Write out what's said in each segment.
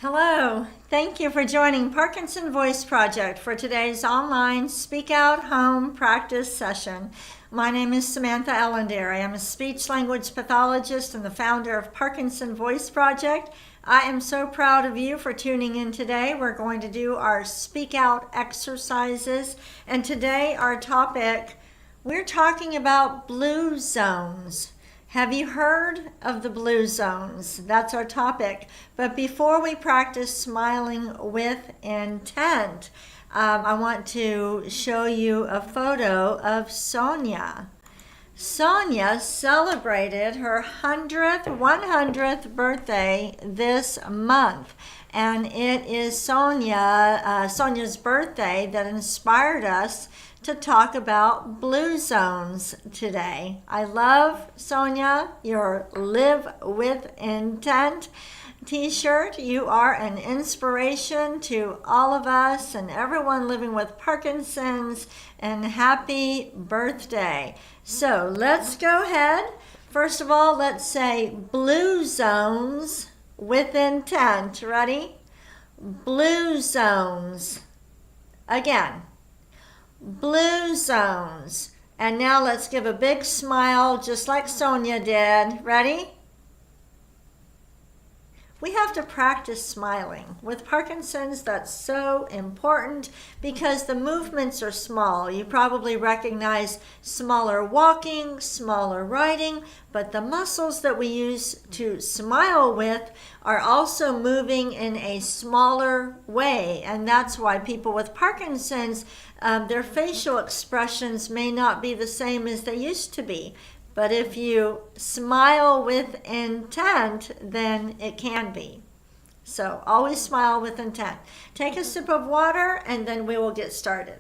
Hello, thank you for joining Parkinson Voice Project for today's online Speak Out Home practice session. My name is Samantha Ellender. I am a speech language pathologist and the founder of Parkinson Voice Project. I am so proud of you for tuning in today. We're going to do our Speak Out exercises, and today our topic, we're talking about blue zones. Have you heard of the blue zones? That's our topic. But before we practice smiling with intent, I want to show you a photo of Sonia. Sonia celebrated her 100th birthday this month. And it is Sonia's birthday that inspired us to talk about blue zones today. I love, Sonia, your Live with Intent t-shirt. You are an inspiration to all of us and everyone living with Parkinson's, and happy birthday. So let's go ahead. First of all, let's say blue zones with intent. Ready? Blue zones. Again. Blue zones. And now let's give a big smile just like Sonia did. Ready? We have to practice smiling. With Parkinson's, that's so important because the movements are small. You probably recognize smaller walking, smaller writing, but the muscles that we use to smile with are also moving in a smaller way. And that's why people with Parkinson's, their facial expressions may not be the same as they used to be. But if you smile with intent, then it can be. So always smile with intent. Take a sip of water and then we will get started.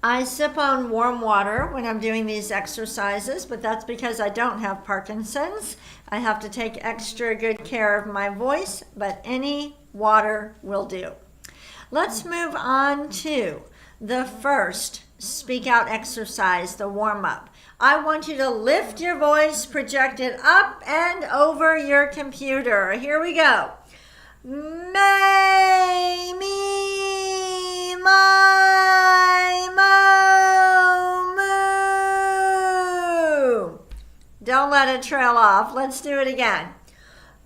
I sip on warm water when I'm doing these exercises, but that's because I don't have Parkinson's. I have to take extra good care of my voice, but any water will do. Let's move on to the first Speak Out exercise, the warm-up. I want you to lift your voice, project it up and over your computer. Here we go. May, me, my, mo, moo. Don't let it trail off. Let's do it again.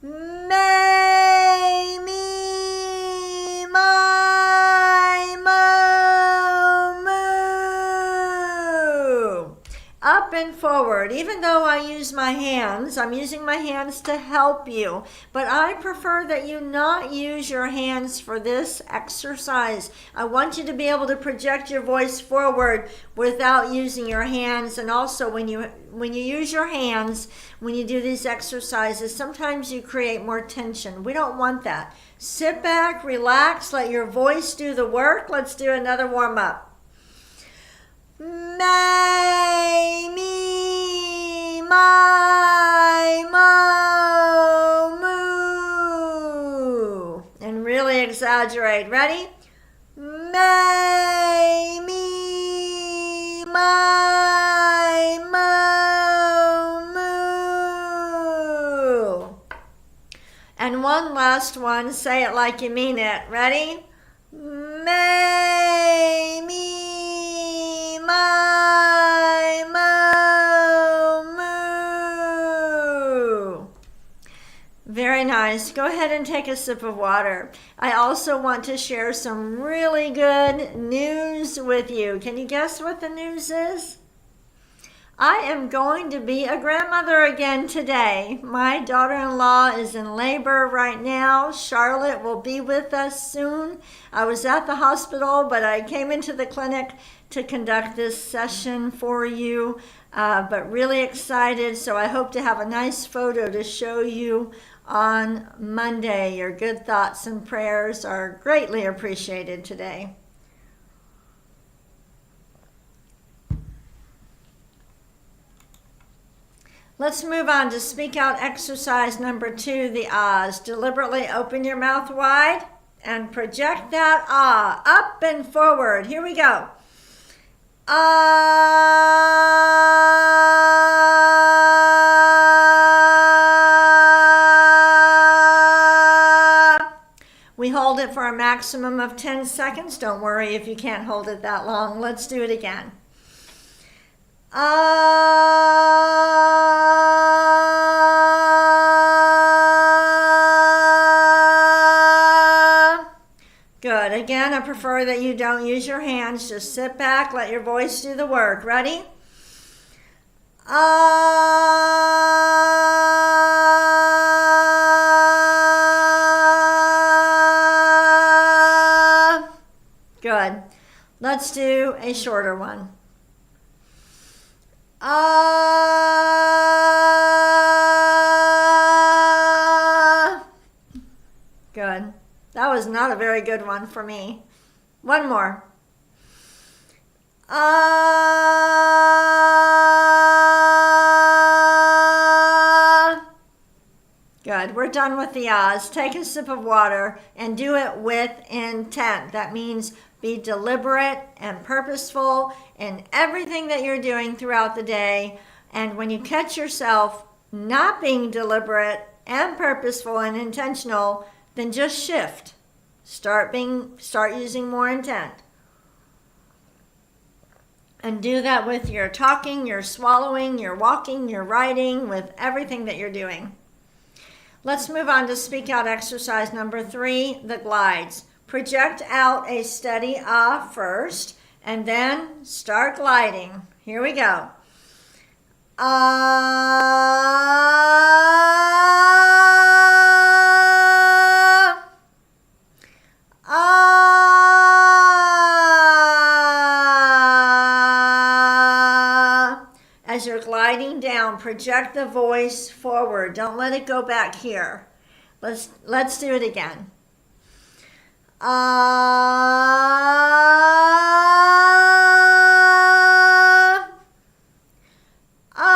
May, me, my, mo. Up and forward. Even though I use my hands, I'm using my hands to help you, but I prefer that you not use your hands for this exercise. I want you to be able to project your voice forward without using your hands. And also when you use your hands, when you do these exercises, sometimes you create more tension. We don't want that. Sit back, relax, let your voice do the work. Let's do another warm-up. May, me, my, mo, moo. And really exaggerate. Ready? May, me, my, mo, moo. And one last one. Say it like you mean it. Ready? May, me, my, mo, moo. Very nice. Go ahead and take a sip of water. I also want to share some really good news with you. Can you guess what the news is? I am going to be a grandmother again today. My daughter-in-law is in labor right now. Charlotte will be with us soon. I was at the hospital, but I came into the clinic to conduct this session for you, but really excited. So I hope to have a nice photo to show you on Monday. Your good thoughts and prayers are greatly appreciated today. Let's move on to Speak Out exercise number 2, the ahs. Deliberately open your mouth wide and project that ah up and forward. Here we go. Ah. We hold it for a maximum of 10 seconds. Don't worry if you can't hold it that long. Let's do it again. Good. Again, I prefer that you don't use your hands. Just sit back, let your voice do the work. Ready? Good. Let's do a shorter one. Good. That was not a very good one for me. One more. Good. We're done with the ahs. Take a sip of water and do it with intent. That means be deliberate and purposeful in everything that you're doing throughout the day. And when you catch yourself not being deliberate and purposeful and intentional, then just shift. Start using more intent. And do that with your talking, your swallowing, your walking, your writing, with everything that you're doing. Let's move on to speak out exercise number 3, the glides. Project out a steady ah first, and then start gliding. Here we go. Ah, ah. As you're gliding down, project the voice forward. Don't let it go back here. Let's do it again. Ah, ah.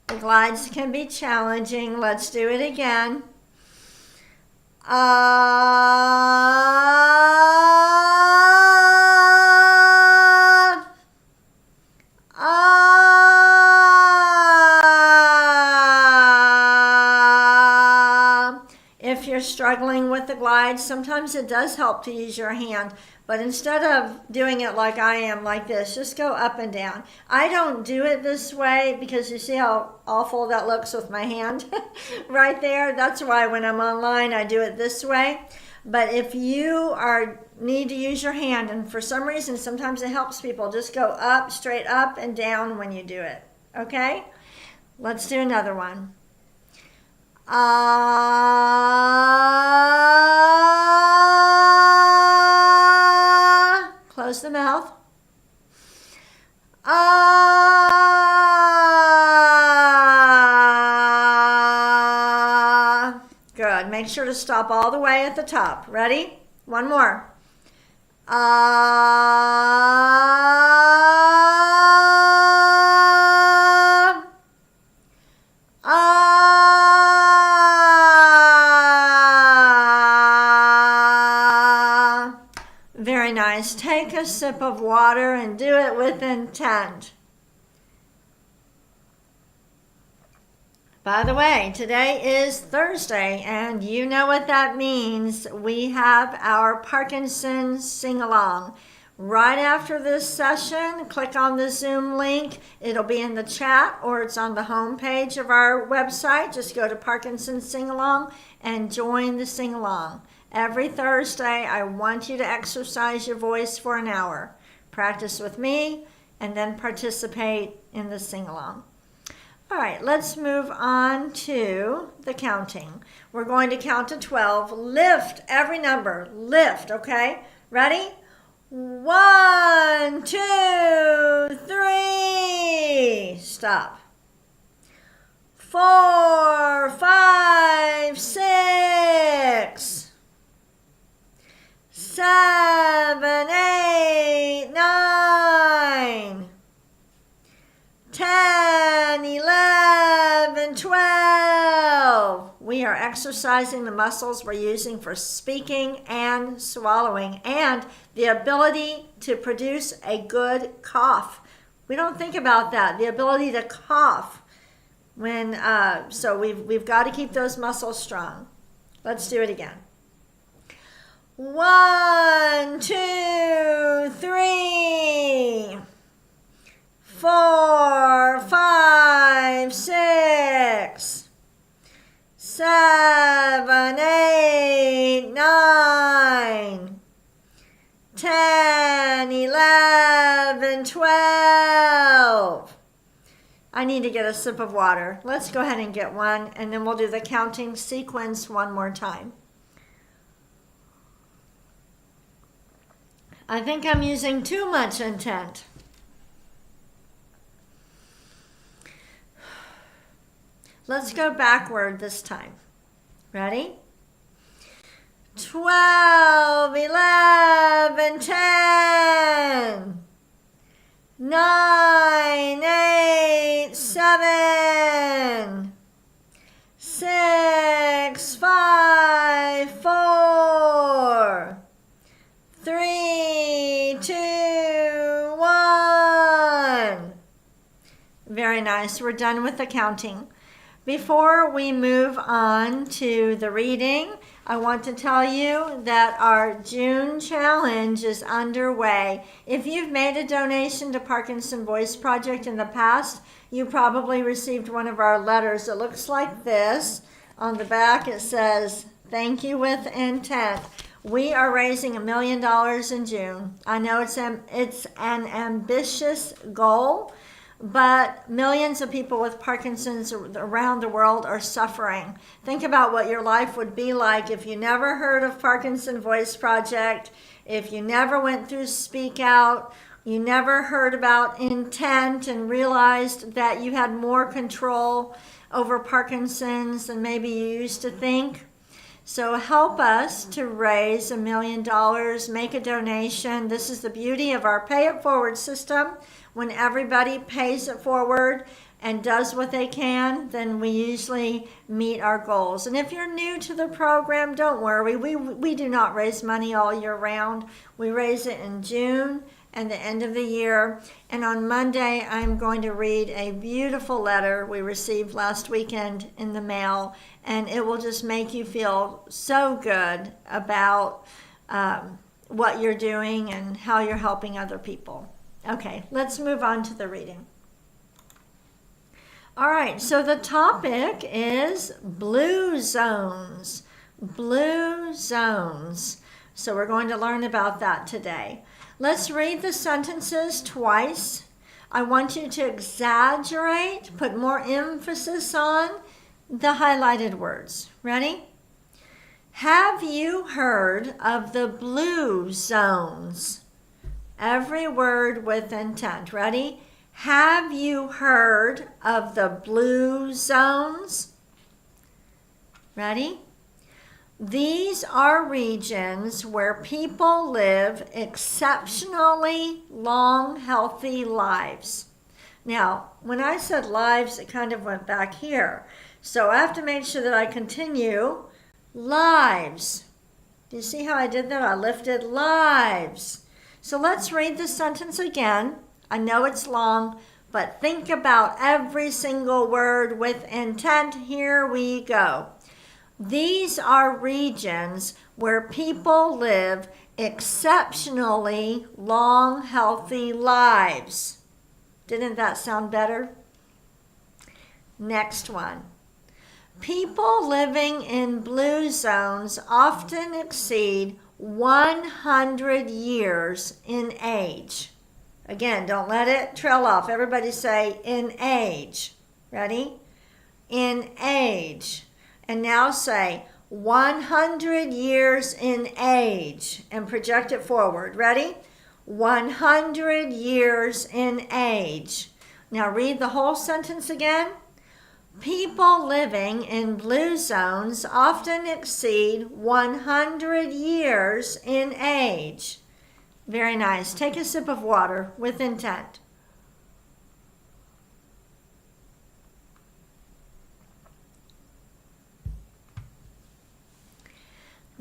The glides can be challenging. Let's do it again. If you're struggling with the glides, sometimes it does help to use your hand, but instead of doing it like I am, like this, just go up and down. I don't do it this way because you see how awful that looks with my hand right there. That's why when I'm online, I do it this way. But if you need to use your hand, and for some reason, sometimes it helps people, just go up, straight up and down when you do it. Okay? Let's do another one. Close the mouth. Good. Make sure to stop all the way at the top. Ready? One more. Very nice. Take a sip of water and do it with intent. By the way, today is Thursday, and you know what that means. We have our Parkinson sing-along. Right after this session, click on the Zoom link. It'll be in the chat or it's on the home page of our website. Just go to Parkinson Sing-Along and join the sing-along. Every Thursday, I want you to exercise your voice for an hour. Practice with me and then participate in the sing-along. All right, let's move on to the counting. We're going to count to 12. Lift every number. Lift, okay? Ready? 1, 2, 3. Stop. 4, 5, 6. 7, 8, 9. 10, 11, 12. We are exercising the muscles we're using for speaking and swallowing and the ability to produce a good cough. We don't think about that. The ability to cough So we've got to keep those muscles strong. Let's do it again. 1, 2, 3, 4, 5, 6, 7, 8, 9, 10, 11, 12. I need to get a sip of water. Let's go ahead and get one, and then we'll do the counting sequence one more time. I think I'm using too much intent. Let's go backward this time. Ready? 12, 11, 10, 9, 8, 7, 6, 5, 4, 3, 2, 1. Very nice. We're done with the counting. Before we move on to the reading, I want to tell you that our June challenge is underway. If you've made a donation to Parkinson Voice Project in the past, you probably received one of our letters. It looks like this. On the back it says, "Thank you with intent." We are raising $1 million in June. I know it's an ambitious goal, but millions of people with Parkinson's around the world are suffering. Think about what your life would be like if you never heard of Parkinson Voice Project, if you never went through Speak Out, you never heard about intent and realized that you had more control over Parkinson's than maybe you used to think. So help us to raise $1 million, make a donation. This is the beauty of our Pay It Forward system. When everybody pays it forward and does what they can, then we usually meet our goals. And if you're new to the program, don't worry. We do not raise money all year round. We raise it in June and the end of the year. And on Monday, I'm going to read a beautiful letter we received last weekend in the mail, and it will just make you feel so good about what you're doing and how you're helping other people. Okay, let's move on to the reading. All right, so the topic is blue zones. Blue zones. So we're going to learn about that today. Let's read the sentences twice. I want you to exaggerate, put more emphasis on the highlighted words. Ready? Have you heard of the blue zones? Every word with intent. Ready? Have you heard of the blue zones? Ready? These are regions where people live exceptionally long, healthy lives. Now, when I said lives, it kind of went back here. So I have to make sure that I continue. Lives. Do you see how I did that? I lifted lives. So let's read the sentence again. I know it's long, but think about every single word with intent. Here we go. These are regions where people live exceptionally long, healthy lives. Didn't that sound better? Next one. People living in blue zones often exceed 100 years in age. Again, don't let it trail off. Everybody say in age. Ready? In age. And now say 100 years in age and project it forward. Ready? 100 years in age. Now read the whole sentence again. People living in blue zones often exceed 100 years in age. Very nice. Take a sip of water with intent.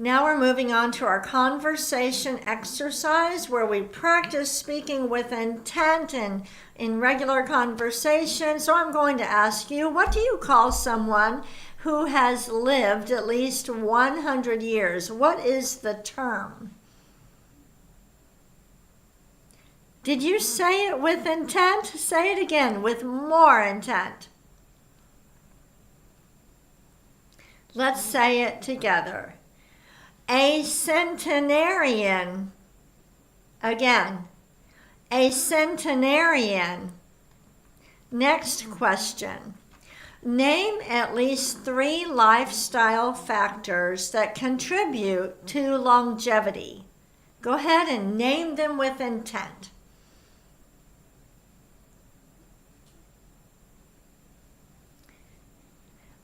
Now we're moving on to our conversation exercise where we practice speaking with intent and in regular conversation. So I'm going to ask you, what do you call someone who has lived at least 100 years? What is the term? Did you say it with intent? Say it again with more intent. Let's say it together. A centenarian. Again, a centenarian. Next question. Name at least 3 lifestyle factors that contribute to longevity. Go ahead and name them with intent.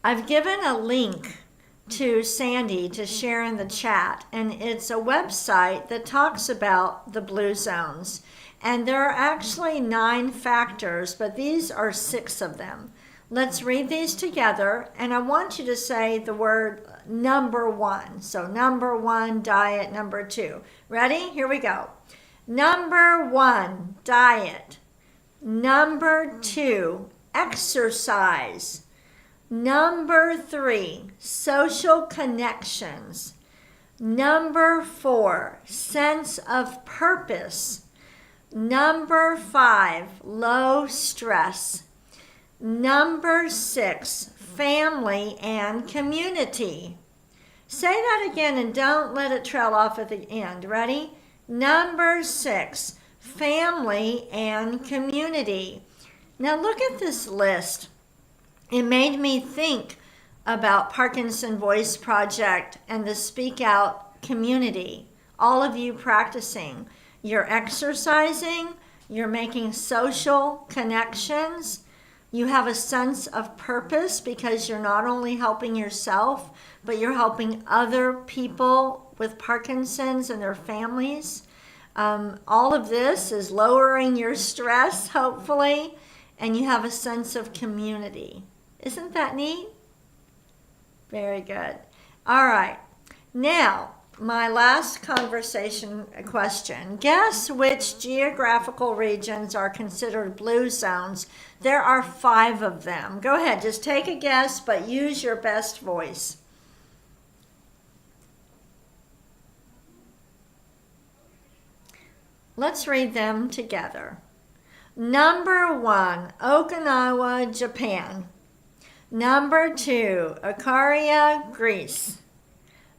I've given a link to Sandy to share in the chat, and it's a website that talks about the blue zones. And there are actually 9 factors, but these are 6 of them. Let's read these together, and I want you to say the word number 1. So number 1, diet. Number 2. Ready? Here we go. Number 1, diet. Number 2, exercise. Number 3, social connections. Number 4, sense of purpose. Number 5, low stress. Number 6, family and community. Say that again and don't let it trail off at the end. Ready? Number 6, family and community. Now look at this list. It made me think about Parkinson Voice Project and the Speak Out community. All of you practicing. You're exercising, you're making social connections, you have a sense of purpose because you're not only helping yourself, but you're helping other people with Parkinson's and their families. All of this is lowering your stress, hopefully, and you have a sense of community. Isn't that neat? Very good. All right. Now, my last conversation question. Guess which geographical regions are considered blue zones? There are 5 of them. Go ahead, just take a guess, but use your best voice. Let's read them together. Number 1, Okinawa, Japan. Number 2, Icaria, Greece.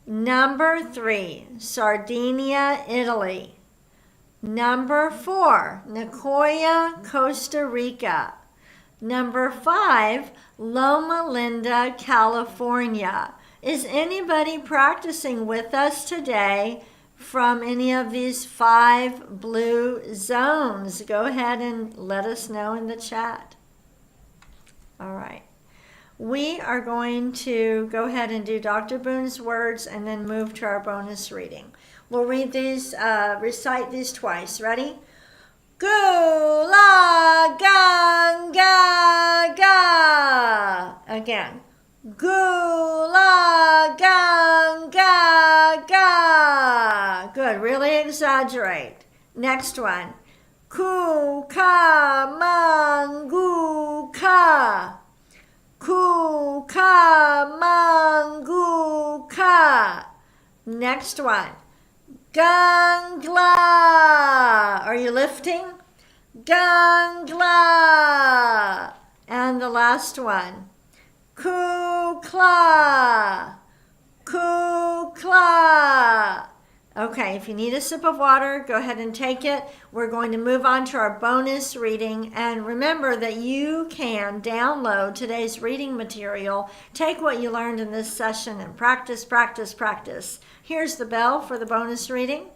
Number 3, Sardinia, Italy. Number 4, Nicoya, Costa Rica. Number 5, Loma Linda, California. Is anybody practicing with us today from any of these 5 blue zones? Go ahead and let us know in the chat. All right. We are going to go ahead and do Dr. Boone's words and then move to our bonus reading. We'll read these, recite these twice. Ready? Gula ganga ga. Again. Gula ganga ga. Good. Really exaggerate. Next one. Kukamanguka. Kukamanguka. Next one. Gangla. Are you lifting? Gangla. And the last one. Kukla. Kukla. Okay, if you need a sip of water, go ahead and take it. We're going to move on to our bonus reading. And remember that you can download today's reading material, take what you learned in this session, and practice, practice, practice. Here's the bell for the bonus reading.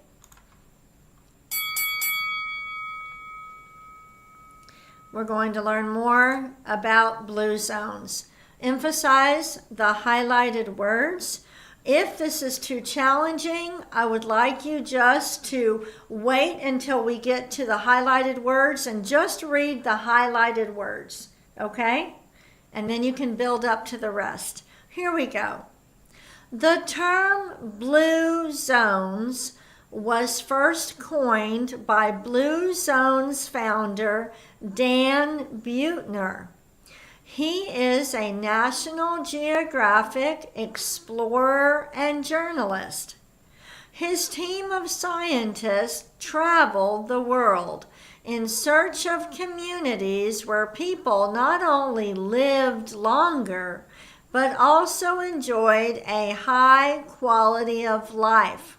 We're going to learn more about blue zones. Emphasize the highlighted words. If this is too challenging, I would like you just to wait until we get to the highlighted words and just read the highlighted words, okay? And then you can build up to the rest. Here we go. The term blue zones was first coined by Blue Zones founder Dan Buettner. He is a National Geographic explorer and journalist. His team of scientists traveled the world in search of communities where people not only lived longer, but also enjoyed a high quality of life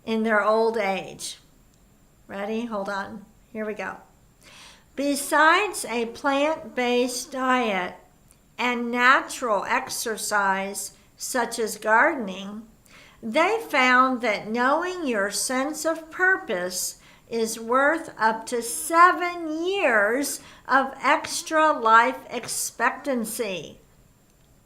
in their old age. Ready? Hold on. Here we go. Besides a plant-based diet and natural exercise such as gardening, they found that knowing your sense of purpose is worth up to 7 years of extra life expectancy.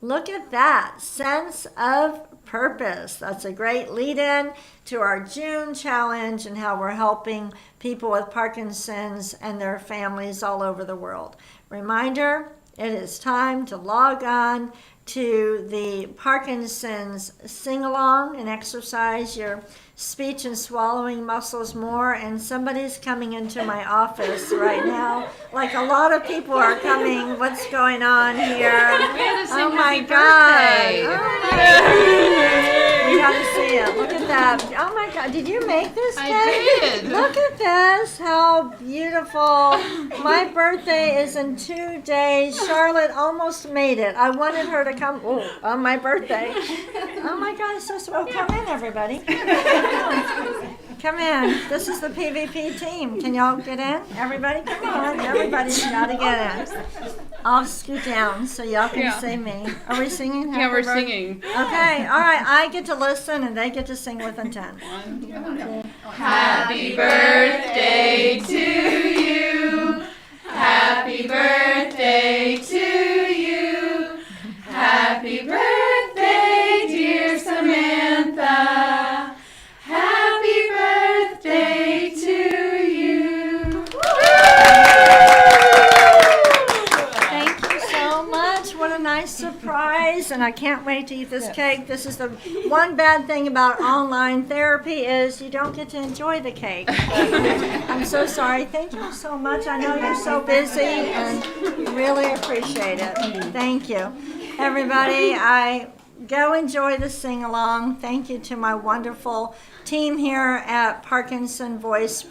Look at that, sense of purpose. That's a great lead-in to our June challenge and how we're helping people with Parkinson's and their families all over the world. Reminder, it is time to log on to the Parkinson's sing-along and exercise your speech and swallowing muscles more. And somebody's coming into my office right now. Like a lot of people are coming. What's going on here? Oh my God. We got to see it. Look at that. Oh my God. Did you make this cake? I did. Look at this. How beautiful. My birthday is in 2 days. Charlotte almost made it. I wanted her to come on my birthday. Oh my God. It's so sweet. Come in, everybody. Come in. This is the PVP team. Can y'all get in? Everybody, come on. Everybody's got to get in. I'll scoot down so y'all can see me. Are we singing? Yeah, we're singing. Okay. All right. I get to listen and they get to sing with intent. Happy birthday to you. Happy birthday to you. Happy birthday, dear Samantha. Happy birthday to you. Thank you so much. What a nice surprise. And I can't wait to eat this cake. This is the one bad thing about online therapy is you don't get to enjoy the cake. I'm so sorry. Thank you so much. I know you're so busy and really appreciate it. Thank you. Everybody, I go enjoy the sing-along. Thank you to my wonderful team here at Parkinson Voice